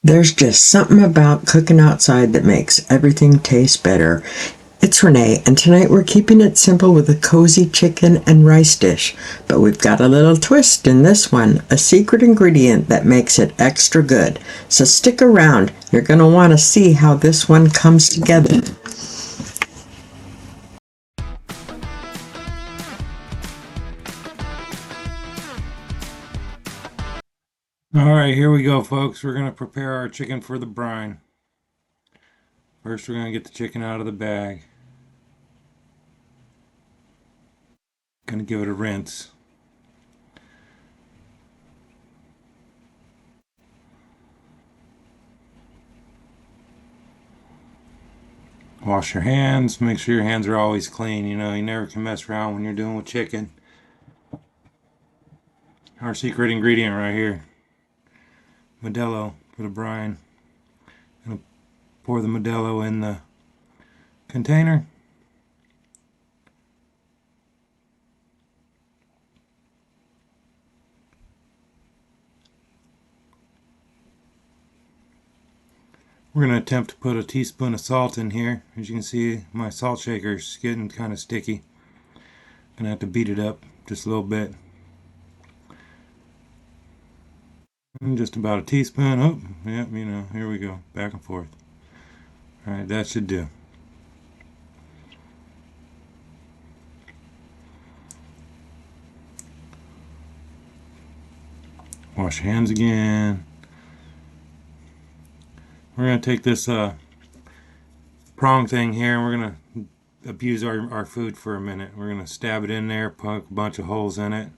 There's just something about cooking outside that makes everything taste better. It's Renee, and tonight we're keeping it simple with a cozy chicken and rice dish. But we've got a little twist in this one, a secret ingredient that makes it extra good. So stick around, you're going to want to see how this one comes together. Alright, here we go, folks. We're going to prepare our chicken for the brine. First, we're going to get the chicken out of the bag. Going to give it a rinse. Wash your hands. Make sure your hands are always clean. You never can mess around when you're doing with chicken. Our secret ingredient right here. Modelo for the brine. Gonna pour the Modelo in the container. We're going to attempt to put a teaspoon of salt in here. As you can see, my salt shaker is getting kind of sticky. Going to have to beat it up just a little bit. And just about a teaspoon. Oh, yep, here we go. Back and forth. Alright, that should do. Wash your hands again. We're going to take this prong thing here and we're going to abuse our food for a minute. We're going to stab it in there, poke a bunch of holes in it.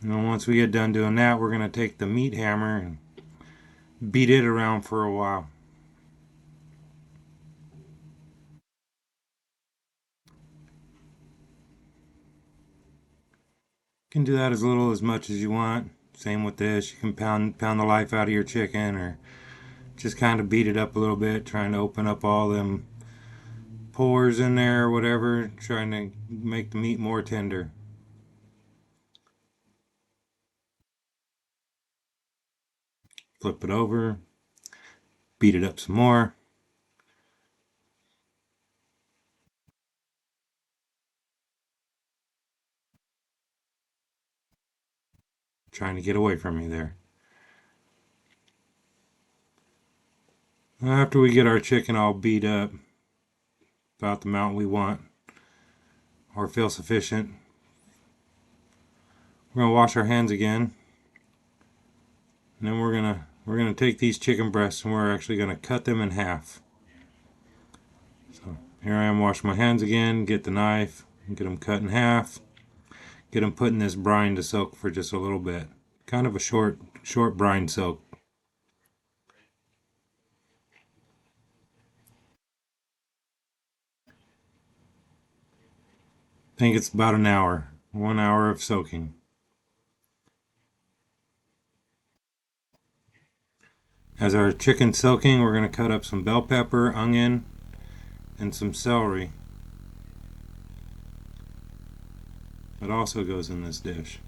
And then once we get done doing that, we're going to take the meat hammer and beat it around for a while. You can do that as little as much as you want. Same with this. You can pound the life out of your chicken or just kind of beat it up a little bit, trying to open up all them pores in there or whatever, trying to make the meat more tender. Flip it over, beat it up some more. Trying to get away from me there. After we get our chicken all beat up, about the amount we want, or feel sufficient, we're gonna wash our hands again, and then we're gonna take these chicken breasts and we're actually gonna cut them in half. So here I am, wash my hands again, get the knife, get them cut in half, get them put in this brine to soak for just a little bit. Kind of a short brine soak. I think it's about an hour, 1 hour of soaking. As our chicken's soaking, we're going to cut up some bell pepper, onion, and some celery. That also goes in this dish.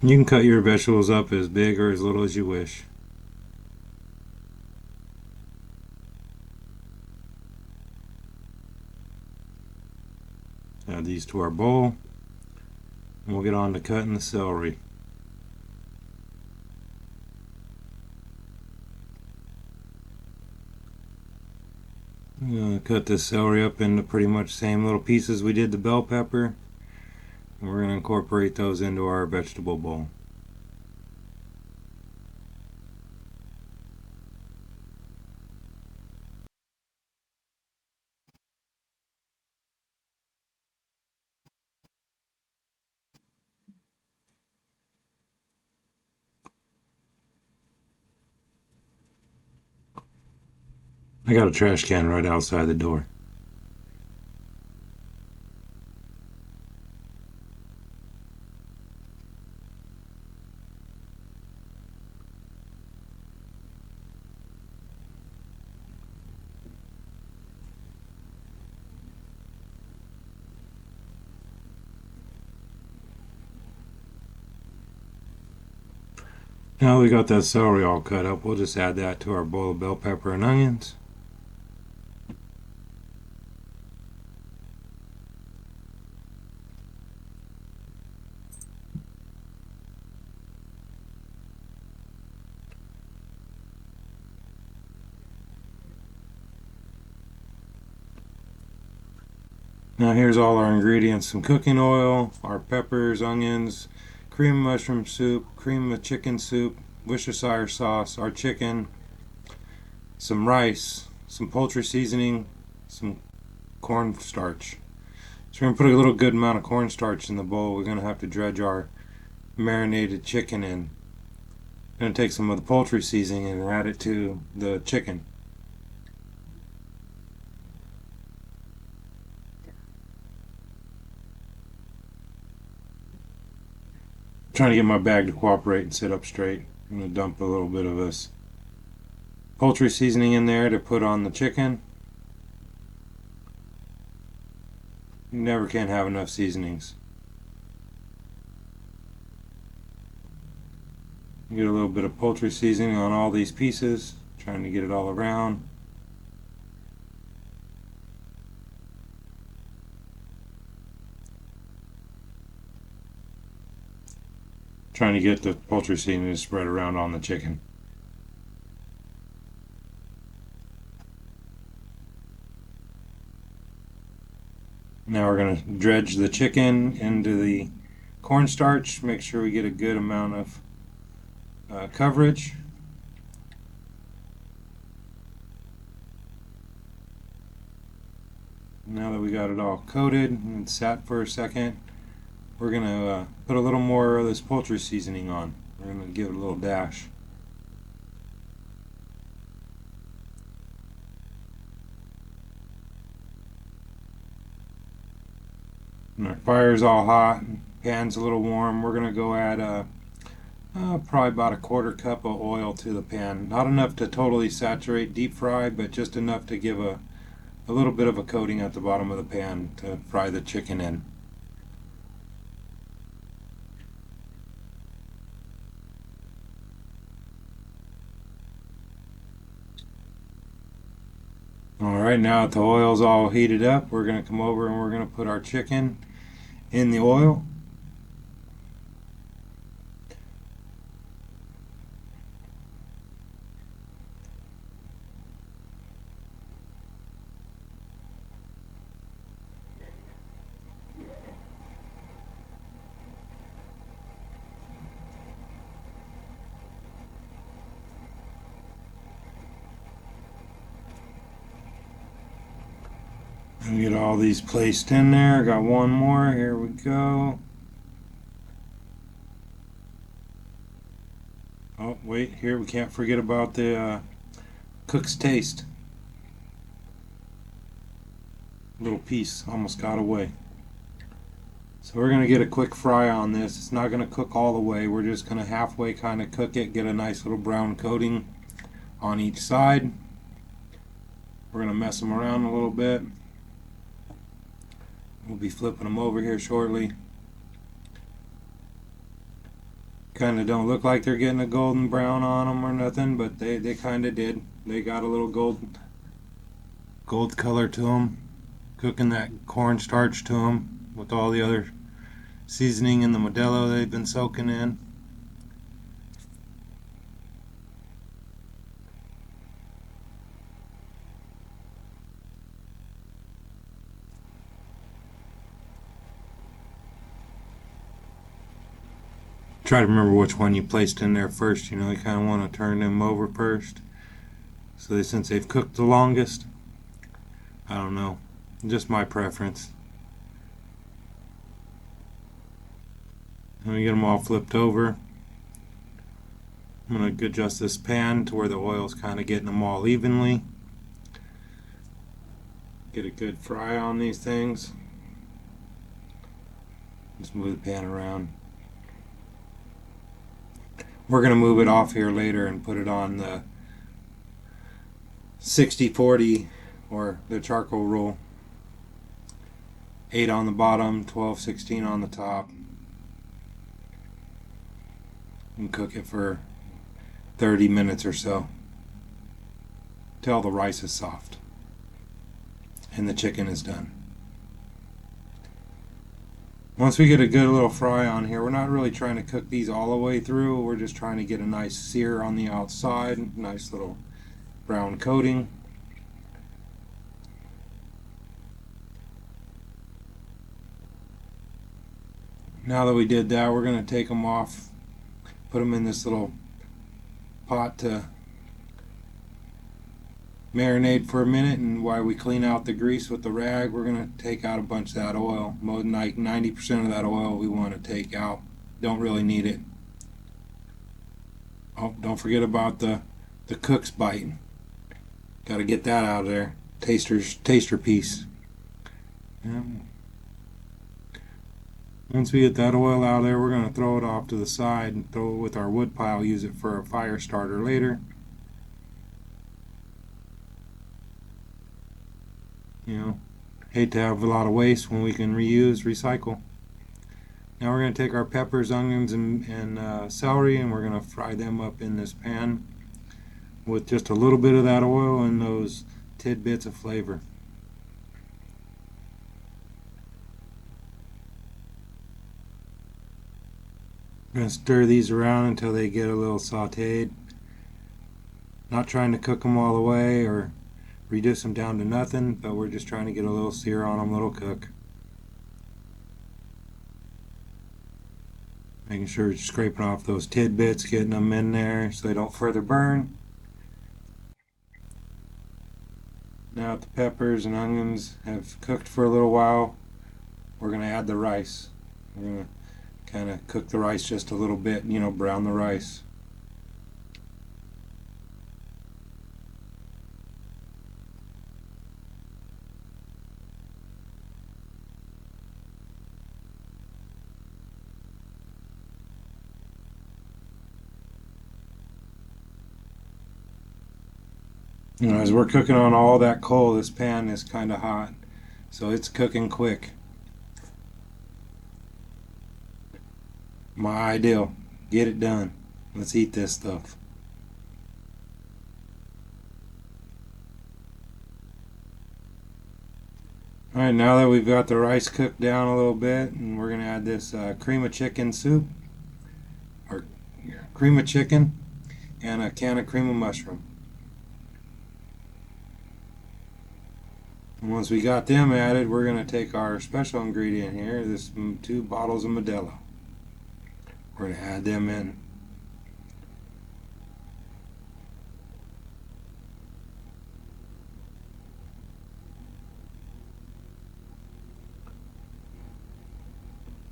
You can cut your vegetables up as big or as little as you wish. Add these to our bowl, and we'll get on to cutting the celery. I'm going to cut this celery up into pretty much the same little pieces we did the bell pepper. And we're going to incorporate those into our vegetable bowl. I got a trash can right outside the door. Now we got that celery all cut up, we'll just add that to our bowl of bell pepper and onions. Now here's all our ingredients: some cooking oil, our peppers, onions, cream of mushroom soup, cream of chicken soup, Worcestershire sauce, our chicken, some rice, some poultry seasoning, some cornstarch. So we're going to put a little good amount of cornstarch in the bowl. We're going to have to dredge our marinated chicken in. I'm going to take some of the poultry seasoning and add it to the chicken. Trying to get my bag to cooperate and sit up straight. I'm going to dump a little bit of this poultry seasoning in there to put on the chicken. You never can have enough seasonings. Get a little bit of poultry seasoning on all these pieces, trying to get it all around. Trying to get the poultry seasoning to spread around on the chicken. Now we're going to dredge the chicken into the cornstarch, make sure we get a good amount of coverage. Now that we got it all coated and sat for a second, we're going to put a little more of this poultry seasoning on. We're going to give it a little dash. And our fire's all hot, pan's a little warm. We're going to go add probably about a 1/4 cup of oil to the pan. Not enough to totally saturate deep fry, but just enough to give a little bit of a coating at the bottom of the pan to fry the chicken in. Alright, now that the oil's all heated up, we're going to come over and we're going to put our chicken in the oil. Get all these placed in there. Got one more. Here we go. Oh, wait. Here we can't forget about the cook's taste. Little piece almost got away. So we're going to get a quick fry on this. It's not going to cook all the way. We're just going to halfway kind of cook it. Get a nice little brown coating on each side. We're going to mess them around a little bit. We'll be flipping them over here shortly. Kind of don't look like they're getting a golden brown on them or nothing, but they kind of did. They got a little gold color to them. Cooking that cornstarch to them with all the other seasoning and the Modelo they've been soaking in. Try to remember which one you placed in there first. You know, you kind of want to turn them over first. So since they've cooked the longest, I don't know, just my preference. Let me get them all flipped over. I'm going to adjust this pan to where the oil's kind of getting them all evenly. Get a good fry on these things. Just move the pan around. We're going to move it off here later and put it on the 60-40 or the charcoal rule. 8 on the bottom, 12-16 on the top. And cook it for 30 minutes or so till the rice is soft and the chicken is done. Once we get a good little fry on here, we're not really trying to cook these all the way through. We're just trying to get a nice sear on the outside, nice little brown coating. Now that we did that, we're going to take them off, put them in this little pot to marinate for a minute, and while we clean out the grease with the rag, we're going to take out a bunch of that oil. More than like 90% of that oil we want to take out. Don't really need it. Oh, don't forget about the cook's bite. Got to get that out of there. Taster piece. Yeah. Once we get that oil out of there, we're going to throw it off to the side and throw it with our wood pile. Use it for a fire starter later. You know, hate to have a lot of waste when we can reuse, recycle. Now we're going to take our peppers, onions, and celery, and we're going to fry them up in this pan with just a little bit of that oil and those tidbits of flavor. We're going to stir these around until they get a little sauteed. Not trying to cook them all the way or reduce them down to nothing, but we're just trying to get a little sear on them, a little cook. Making sure you're scraping off those tidbits, getting them in there so they don't further burn. Now that the peppers and onions have cooked for a little while, we're going to add the rice. We're going to kind of cook the rice just a little bit, you know, brown the rice. You know, as we're cooking on all that coal, this pan is kind of hot, so it's cooking quick. My ideal. Get it done. Let's eat this stuff. Alright, now that we've got the rice cooked down a little bit, and we're going to add this cream of chicken soup, or cream of chicken, and a can of cream of mushroom. And once we got them added, we're going to take our special ingredient here, this 2 bottles of Modelo. We're going to add them in.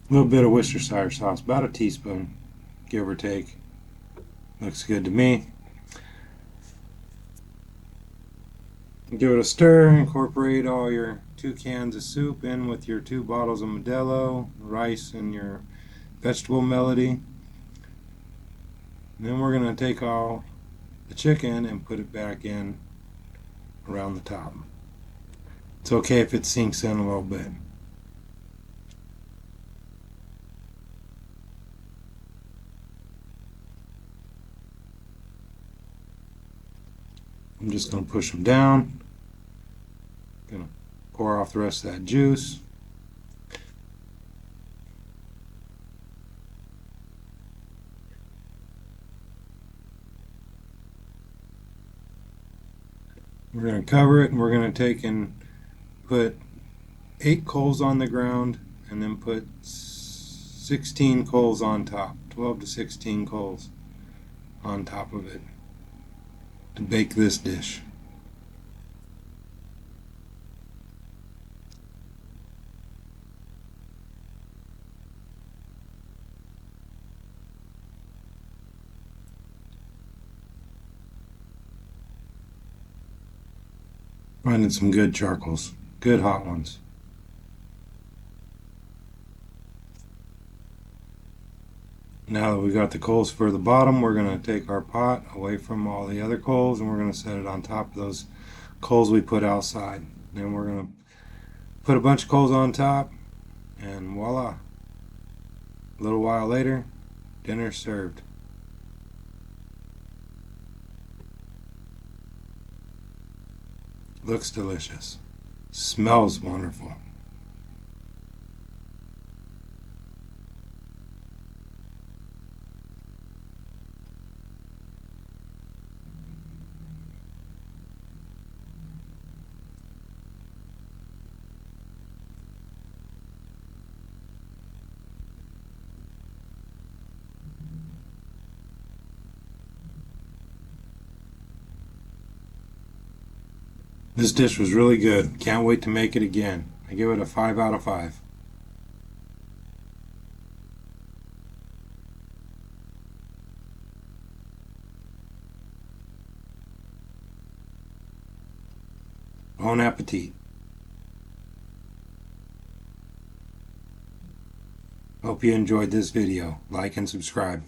A little bit of Worcestershire sauce, about a teaspoon, give or take. Looks good to me. Give it a stir, incorporate all your 2 cans of soup in with your 2 bottles of Modelo, rice, and your vegetable melody. And then we're going to take all the chicken and put it back in around the top. It's okay if it sinks in a little bit. I'm just going to push them down. Going to pour off the rest of that juice. We're going to cover it, and we're going to take and put 8 coals on the ground and then put 16 coals on top, 12 to 16 coals on top of it to bake this dish. Finding some good charcoals, good hot ones. Now that we've got the coals for the bottom, we're going to take our pot away from all the other coals and we're going to set it on top of those coals we put outside. Then we're going to put a bunch of coals on top, and voila. A little while later, dinner's served. Looks delicious. Smells wonderful. This dish was really good. Can't wait to make it again. I give it a 5 out of 5. Bon appetit. Hope you enjoyed this video. Like and subscribe.